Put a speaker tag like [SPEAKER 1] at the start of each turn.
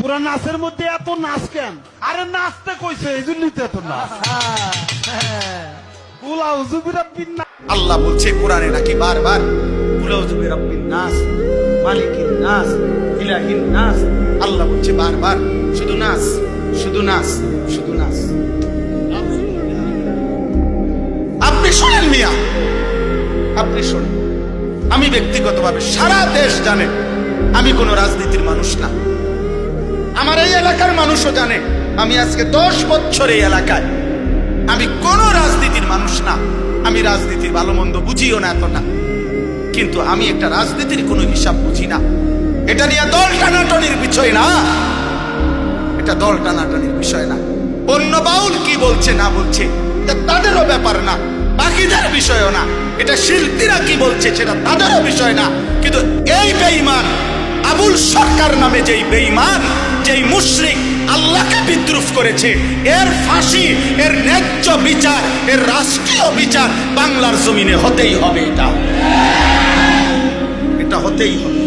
[SPEAKER 1] পুরা নাচের মধ্যে এত নাচ কেন? আরে নাচতে কইছে এই জন্যই তো এত নাচ। কুল আউযু বিরাব্বিন নাস।
[SPEAKER 2] আল্লাহ বলছে কোরআনে নাকি বারবার কুল আউযু বিরাব্বিন নাস, মালিকিন নাস, ইলাহিন নাস। আল্লাহ বলছে বারবার শুধু নাস, শুধু নাস, শুধু নাস। আপনি শোনেন মিয়া, আপনি শোনেন। আমি ব্যক্তিগতভাবে সারা দেশ জানে আমি কোনো রাজনীতির মানুষ না। আমার এই এলাকার মানুষও জানে আমি আজকে 10 বছর এই এলাকায়। আমি কোনো রাজনীতির মানুষ না, আমি রাজনীতির ভালো মন্দ বুঝিও না এতটা, কিন্তু আমি একটা রাজনীতির কোনো হিসাব বুঝি না। এটা নিয়ে দল টানাটানির বিষয় না, এটা দল টানাটানির বিষয় না। অন্য বাউল কি বলছে না বলছে এটা তাদেরও ব্যাপার না, বাকিদের বিষয়ও না। এটা শিল্পীরা কি বলছে সেটা তাদেরও বিষয় না। কিন্তু এই বেঈমান আবুল সরকার নামে যেই বেঈমান, যেই মুশরিক আল্লাহকে বিদ্রুপ করেছে, এর ফাঁসি, এর ন্যায্য বিচার, এর রাষ্ট্রীয় বিচার বাংলার জমিনে হতেই হবে। এটা হতেই হবে।